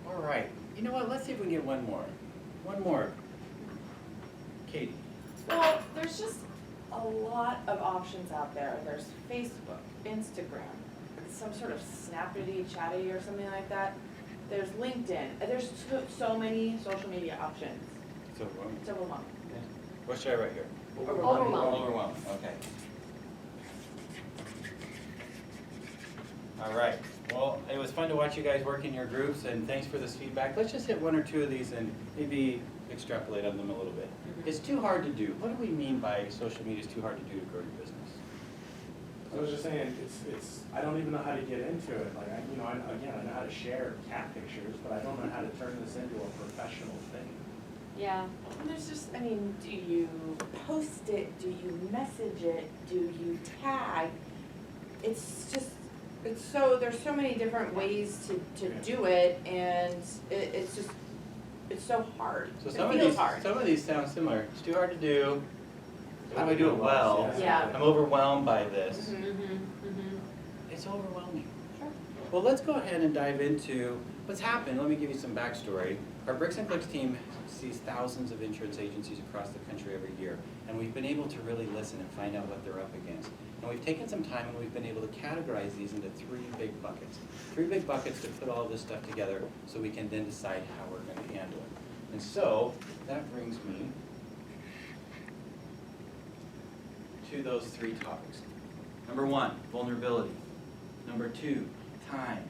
All right. You know what? Let's see if we can get one more. One more. Katie. Well, there's just a lot of options out there. There's Facebook, Instagram, some sort of Snappity, Chatty or something like that. There's LinkedIn. There's so many social media options. It's overwhelming. It's overwhelming. Yeah. What should I write here? Overwhelming. Overwhelming. Okay. All right. Well, it was fun to watch you guys work in your groups, and thanks for this feedback. Let's just hit one or two of these and maybe extrapolate on them a little bit. It's too hard to do. What do we mean by social media is too hard to do to grow your business? I was just saying, it's I don't even know how to get into it. Like, I know how to share cat pictures, but I don't know how to turn this into a professional thing. Yeah. And there's just, I mean, do you post it? Do you message it? Do you tag? It's just, there's so many different ways to do it, and it's so hard. So It some feels hard. of these sound similar. It's too hard to do. How do I do it well? Yeah. I'm overwhelmed by this. Mhm. It's overwhelming. Sure. Well, let's go ahead and dive into what's happened. Let me give you some backstory. Our Bricks and Clicks team sees thousands of insurance agencies across the country every year, and we've been able to really listen and find out what they're up against. And we've taken some time and we've been able to categorize these into three big buckets. Three big buckets to put all of this stuff together so we can then decide how we're going to handle it. And so that brings me to those three topics. Number one, vulnerability. Number two, time.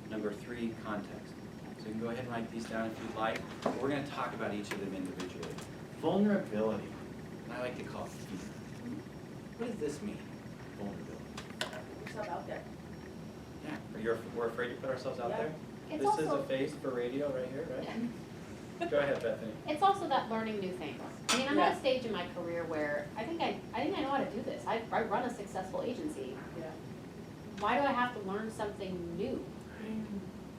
Number three, context. So you can go ahead and write these down if you'd like. We're going to talk about each of them individually. Vulnerability, and I like to call it fear. What does this mean, vulnerability? Put yourself out there. Yeah, we're afraid to put ourselves out Yeah. there? It's This is also- a face for radio right here, right? Go ahead, Bethany. It's also that learning new things. I mean, I'm at a stage in my career where I think I know how to do this. I run a successful agency. Yeah. Why do I have to learn something new?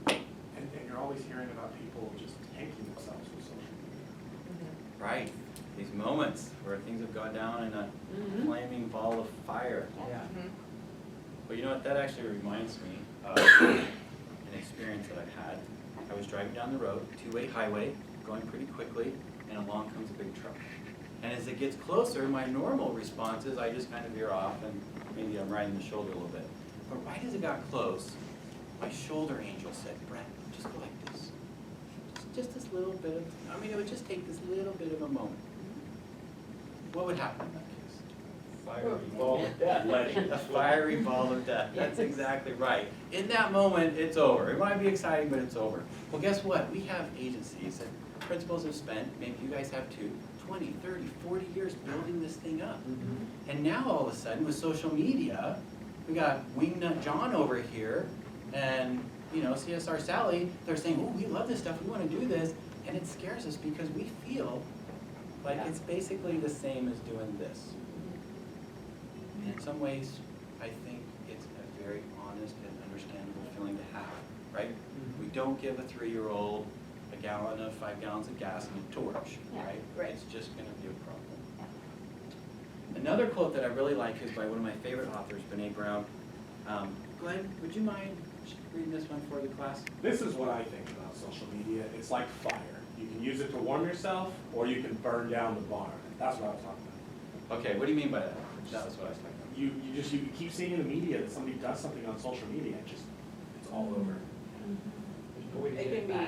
And you're always hearing about people just tanking themselves with social media. Right, these moments where things have gone down in a flaming ball of fire. Yeah. Well, you know what, that actually reminds me of an experience that I've had. I was driving down the road, two-way highway, going pretty quickly, and along comes a big truck. And as it gets closer, my normal response is I just kind of veer off and maybe I'm riding the shoulder a little bit. But right as it got close, my shoulder angel said, Brent, just go like this. Just this little bit of, I mean, it would just take this little bit of a moment. What would happen in that case? Fiery ball of death. A fiery ball of death. That's exactly right. In that moment, it's over. It might be exciting, but it's over. Well, guess what? We have agencies that principals have spent, maybe you guys have too, 20, 30, 40 years building this thing up. And now all of a sudden with social media, we got Wingnut John over here and CSR Sally, they're saying, oh, we love this stuff, we want to do this. And it scares us because we feel like it's basically the same as doing this. And in some ways, I think it's a very honest and understandable feeling to have, right? We don't give a 3-year-old a gallon of 5 gallons of gas and a torch, Yeah. right? It's just going to be a problem. Another quote that I really like is by one of my favorite authors, Brene Brown. Glenn, would you mind reading this one for the class? This is what I think about social media. It's like fire. You can use it to warm yourself, or you can burn down the barn. That's what I was talking about. Okay, what do you mean by that? That was what I was talking about. You keep seeing in the media that somebody does something on social media, it's all over. It can be,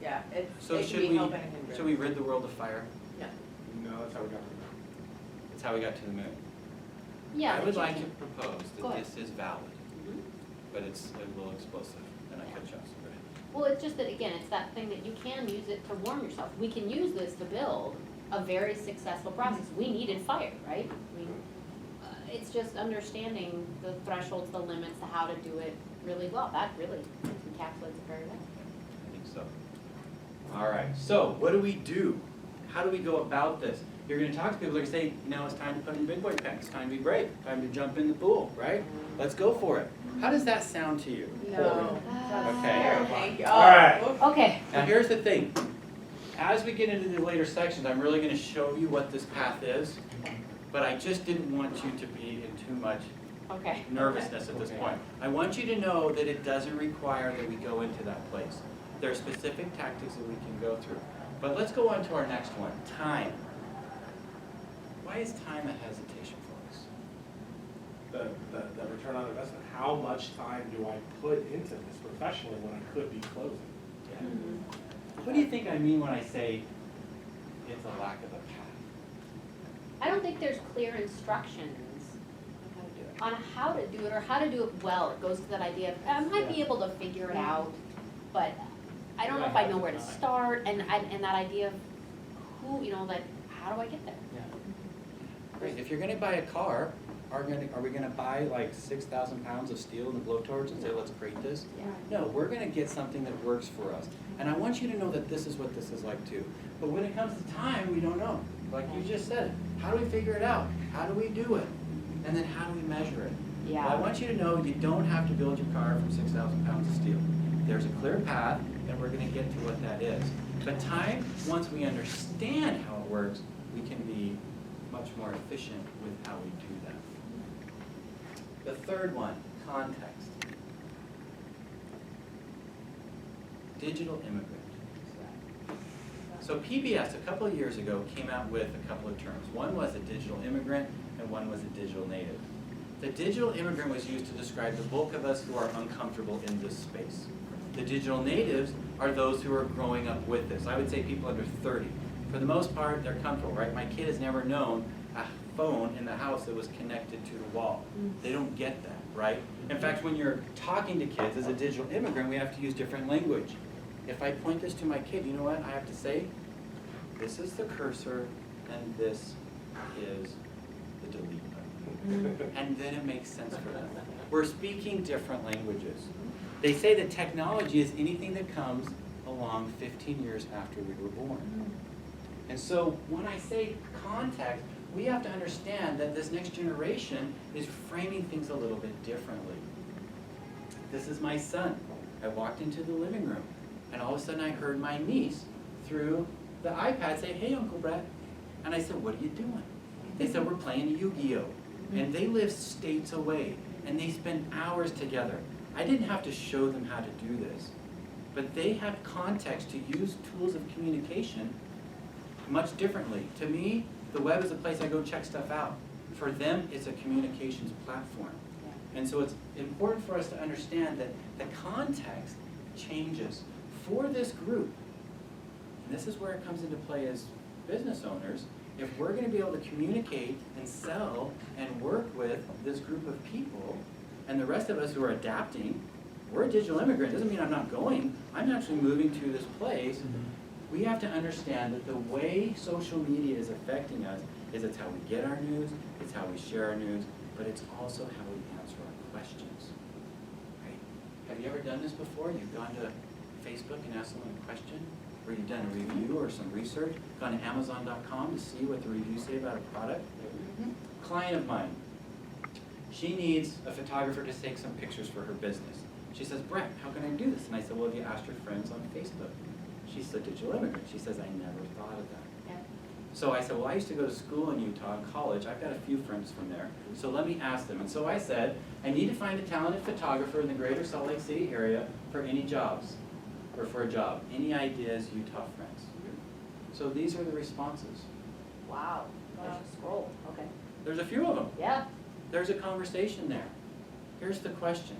yeah, So it should can be helping and hindrance. we rid the world of fire? Yeah. No, that's how we got to know. That's how we got to the moon. Yeah. I but would you like to can- propose Go that ahead. this is valid, Mhm. but it's a little explosive, and I cut you off, so go ahead. Well, it's just that, again, it's that thing that you can use it to warm yourself. We can use this to build a very successful process. We needed fire, right? I mean, it's just understanding the thresholds, the limits, the how to do it really well. That really encapsulates it very well. I think so. All right, so what do we do? How do we go about this? You're gonna talk to people, they're gonna say, now it's time to put in big boy pants, it's time to be brave, time to jump in the pool, right? Let's go for it. How does that sound to you? No. Okay. Thank you. All right. Okay. Now here's the thing. As we get into the later sections, I'm really gonna show you what this path is, but I just didn't want you to be in too much Okay. nervousness at this point. I want you to know that it doesn't require that we go into that place. There are specific tactics that we can go through. But let's go on to our next one, time. Why is time a hesitation for us? The return on investment, how much time do I put into this professionally when I could be closing? Yeah. What do you think I mean when I say it's a lack of a path? I don't think there's clear instructions How to do it. on how to do it or how to do it well. It goes to that idea of, I might be able to figure it out, but I don't know if I know where to start, and that idea of who, you know, that, how do I get there? Yeah. Great. If you're gonna buy a car, are we gonna buy like 6,000 pounds of steel and the blowtorch and say, let's create this? Yeah. No, we're gonna get something that works for us. And I want you to know that this is what this is like too. But when it comes to time, we don't know. Like you just said, how do we figure it out? How do we do it? And then how do we measure it? Yeah. Well, I want you to know you don't have to build your car from 6,000 pounds of steel. There's a clear path, and we're gonna get to what that is. But time, once we understand how it works, we can be much more efficient with how we do that. The third one, context. Digital immigrant. So PBS, a couple of years ago, came out with a couple of terms. One was a digital immigrant, and one was a digital native. The digital immigrant was used to describe the bulk of us who are uncomfortable in this space. The digital natives are those who are growing up with this. I would say people under 30. For the most part, they're comfortable, right? My kid has never known a phone in the house that was connected to the wall. They don't get that, right? In fact, when you're talking to kids as a digital immigrant, we have to use different language. If I point this to my kid, you know what I have to say? This is the cursor, and this is the delete button. And then it makes sense for them. We're speaking different languages. They say that technology is anything that comes along 15 years after we were born. And so when I say context, we have to understand that this next generation is framing things a little bit differently. This is my son. I walked into the living room, and all of a sudden I heard my niece through the iPad say, "Hey, Uncle Brett." And I said, "What are you doing?" They said, "We're playing Yu-Gi-Oh!" And they live states away, and they spend hours together. I didn't have to show them how to do this, but they have context to use tools of communication much differently. To me, the web is a place I go check stuff out. For them, it's a communications platform. And so it's important for us to understand that the context changes for this group. And this is where it comes into play as business owners. If we're going to be able to communicate and sell and work with this group of people, and the rest of us who are adapting, we're a digital immigrant. Doesn't mean I'm not going. I'm actually moving to this place. We have to understand that the way social media is affecting us is it's how we get our news, it's how we share our news, but it's also how we answer our questions. Right? Have you ever done this before? You've gone to Facebook and asked someone a question? Or you've done a review or some research, gone to Amazon.com to see what the reviews say about a product? Client of mine, she needs a photographer to take some pictures for her business. She says, "Brett, how can I do this?" And I said, "Well, have you asked your friends on Facebook?" She's a digital immigrant. She says, "I never thought of that." Yeah. So I said, "Well, I used to go to school in Utah in college. I've got a few friends from there. So let me ask them." And so I said, "I need to find a talented photographer in the greater Salt Lake City area for any jobs, or for a job. Any ideas, Utah friends?" So these are the responses. Wow. I should scroll. Okay. There's a few of them. Yeah. There's a conversation there. Here's the question.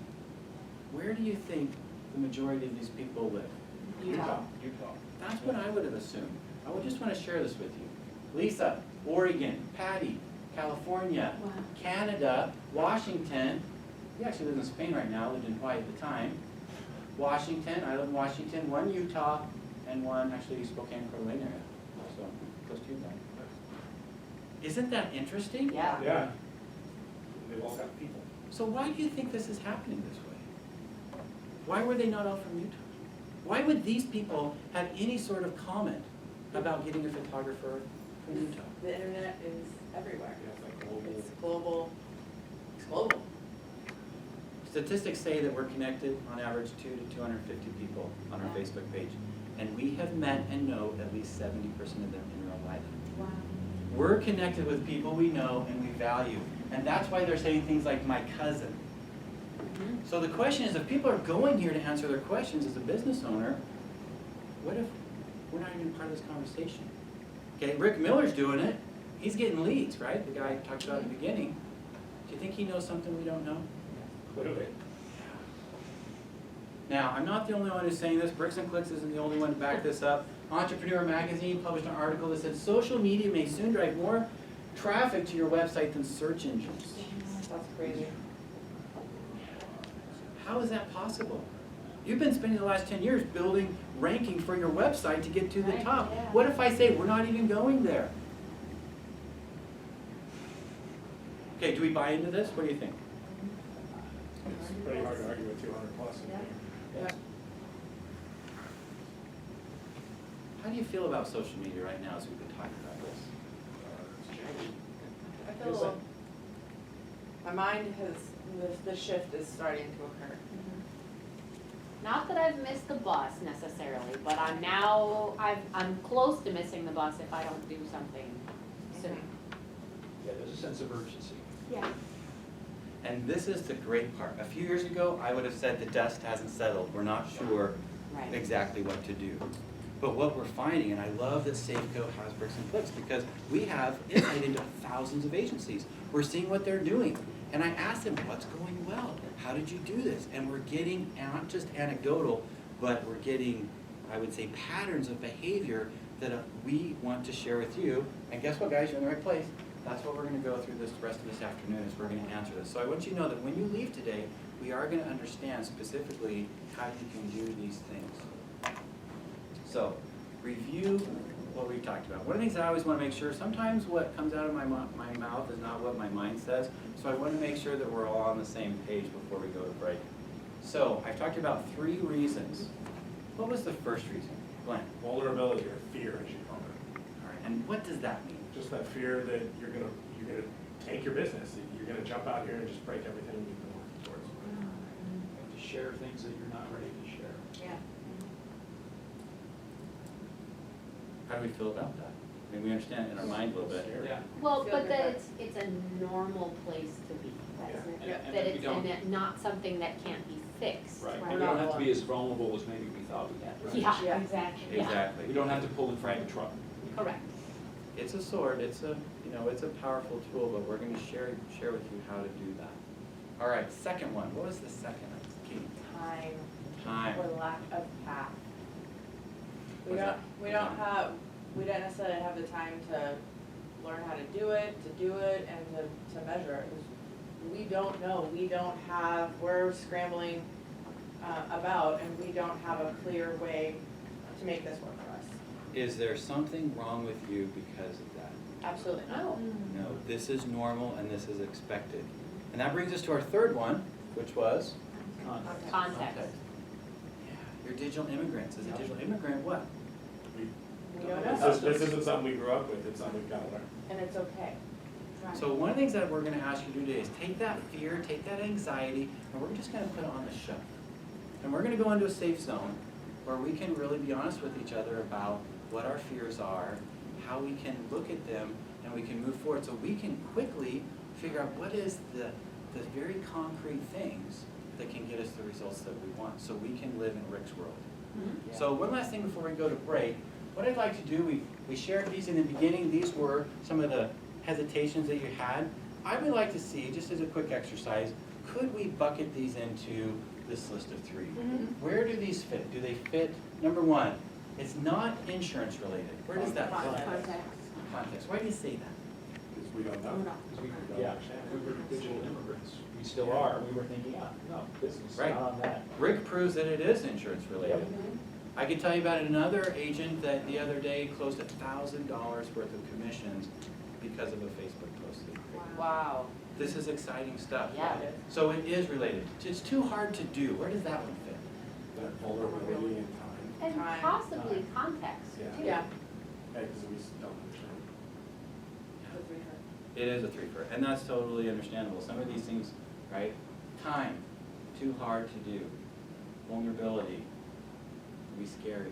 Where do you think the majority of these people live? Utah. That's what I would have assumed. I would just want to share this with you. Lisa, Oregon, Patty, California, Wow. Canada, Washington. He actually lives in Spain right now, lived in Hawaii at the time. Washington, I live in Washington, one Utah, and one actually Spokane, Coeur d'Alene area. So close to Utah. Isn't that interesting? Yeah. Yeah. They've all got people. So why do you think this is happening this way? Why were they not all from Utah? Why would these people have any sort of comment about getting a photographer from Utah? The internet is everywhere. Yeah, it's like global. It's global. It's global. Statistics say that we're connected on average 200 to 250 people on our Facebook page. And we have met and know at least 70% of them in real life. Wow. We're connected with people we know and we value. And that's why they're saying things like "my cousin." So the question is, if people are going here to answer their questions as a business owner, what if we're not even part of this conversation? Okay, Rick Miller's doing it, he's getting leads, right? The guy I talked about at the beginning. Do you think he knows something we don't know? Clearly. Now, I'm not the only one who's saying this, Bricks and Clicks isn't the only one to back this up. Entrepreneur Magazine published an article that said social media may soon drive more traffic to your website than search engines. That's crazy. How is that possible? You've been spending the last 10 years building ranking for your website to get to the Right, top. yeah. What if I say we're not even going there? Okay, do we buy into this? What do you think? It's pretty hard to argue with 200 plus in Yeah. here. Yeah. How do you feel about social media right now as we've been talking about this? It's changing. I feel a little, my mind has, the shift is starting to occur. Not that I've missed the bus necessarily, but I'm close to missing the bus if I don't do something soon. Yeah, there's a sense of urgency. Yeah. And this is the great part. A few years ago, I would have said the dust hasn't settled. We're not sure Right. exactly what to do. But what we're finding, and I love that Safeco has Bricks and Clicks, because we have insight into thousands of agencies. We're seeing what they're doing. And I asked them, what's going well? How did you do this? And we're getting not just anecdotal, but we're getting, I would say, patterns of behavior that we want to share with you. And guess what, guys? You're in the right place. That's what we're going to go through this rest of this afternoon, is we're going to answer this. So I want you to know that when you leave today, we are going to understand specifically how you can do these things. So, review what we've talked about. One of the things I always want to make sure, sometimes what comes out of my mouth is not what my mind says, so I want to make sure that we're all on the same page before we go to break. So, I've talked about 3 reasons. What was the first reason? Glenn? Vulnerability or fear, as you call it. All right, and what does that mean? Just that fear that you're gonna tank your business, that you're gonna jump out here and just break everything you've been working towards. To share things that you're not ready to share. Yeah. How do we feel about that? I mean, we understand it in our mind a little bit. Yeah. Well, Feel but that different. it's a normal place to be, that's Yeah. it. Yeah. That And it's we don't- and not something that can't be fixed. Right, Right. and we don't have to be as vulnerable as maybe we thought we had. Right? Yeah, Yeah. exactly, yeah, Exactly. We don't have to pull in front of the truck. correct. It's a sword, it's a, it's a powerful tool, but we're going to share with you how to do that. All right, second one. What was the second key? Time Time. or lack of path. We What's don't, that? we What's don't that? have, we don't necessarily have the time to learn how to do it, and to measure it. 'Cause we don't know, we're scrambling about, and we don't have a clear way to make this work for us. Is there something wrong with you because of that? Absolutely not. No, this is normal and this is expected. And that brings us to our third one, which was? Context. Context. Yeah, you're digital immigrants. As a digital immigrant, what? We don't know, This isn't something we grew up with, it's something we've gotta learn. and it's okay. So one of the things that we're going to ask you to do today is take that fear, take that anxiety, and we're just going to put it on the shelf. And we're going to go into a safe zone where we can really be honest with each other about what our fears are, how we can look at them, and we can move forward so we can quickly figure out what is the very concrete things that can get us the results that we want so we can live in Rick's world. Mhm. So one last thing before we go to break. What I'd like to do, we shared these in the beginning. These were some of the hesitations that you had. I would like to see, just as a quick exercise, could we bucket these into this list of 3? Where do these fit? Do they fit? Number 1, it's not insurance related. Where does that fit? Context. Context. Why do you say that? Because we don't know. No. Because We don't yeah, understand. we were digital immigrants. We still are. We were thinking, yeah, no, business, Right. not on that. Rick proves that it is insurance related. I can tell you about another agent that the other day closed $1,000 worth of commissions because of a Facebook post that he created. Wow. This is exciting stuff. Yeah. So it is related. It's too hard to do. Where does that one fit? That vulnerability in time, And Time. possibly context Yeah. too. Yeah. because we just don't understand. It is a 3-fer, and that's totally understandable. Some of these things, right? Time, too hard to do. Vulnerability, can be scary.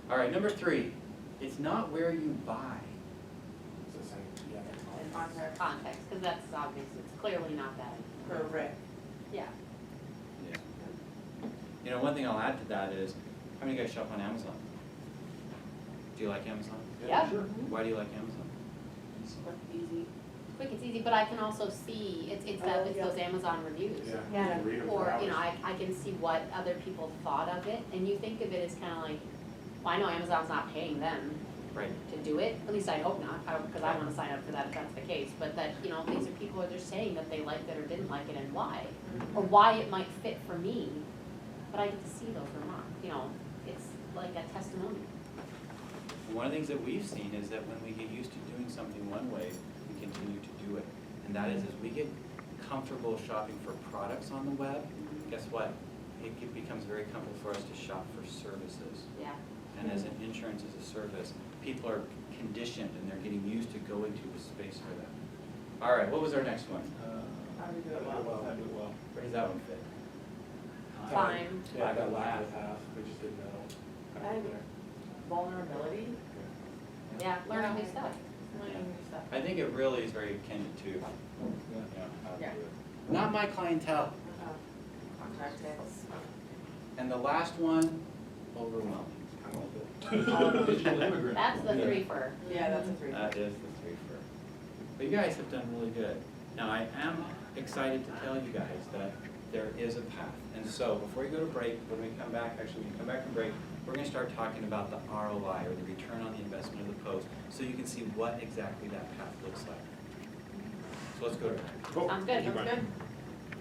All right, number 3, it's not where you buy. It's the same, yeah. Context. Context, because that's obvious, it's clearly not that. For Rick. Yeah. Yeah. One thing I'll add to that is, How many of you guys shop on Amazon? Do you like Amazon? Yeah. Sure. Why do you like Amazon? Quick, easy. Quick, it's easy, but I can also see, it's Oh, it's yeah. those Amazon reviews. Yeah, you Yeah. can read them for Or, hours. you know, I can see what other people thought of it, and you think of it as kinda like, well, I know Amazon's not paying them Right. to do it, at least I hope not, because I wanna sign up for that if that's the case, but that, you know, these are people who are just saying that they liked it or didn't like it and why, or why it might fit for me, but I get to see those remarks, you know, it's like a testimonial. And one of the things that we've seen is that when we get used to doing something one way, we continue to do it. And that is, as we get comfortable shopping for products on the web, guess what? It becomes very comfortable for us to shop for services. Yeah. And as an insurance as a service, people are conditioned and they're getting used to going to a space for that. All right, what was our next one? How do you do it well? How do you do it well? Where does that one fit? Time. Yeah, I got Laugh. laughed with half, we just didn't know. And vulnerability, Yeah, learning new stuff. learning new stuff. I think it really is very akin to, you know, Yeah. how to Yeah. do it. Not my clientele. Contacts. And the last one, overwhelming. Digital immigrant. That's the threefer. Yeah, that's a three. That is the three for. But you guys have done really good. Now, I am excited to tell you guys that there is a path. And so, before you go to break, when we come back, when you come back from break, we're gonna start talking about the ROI, or the return on the investment of the post, so you can see what exactly that path looks like. So let's go to break. Cool. Sounds good. Thank you, Brian. Good.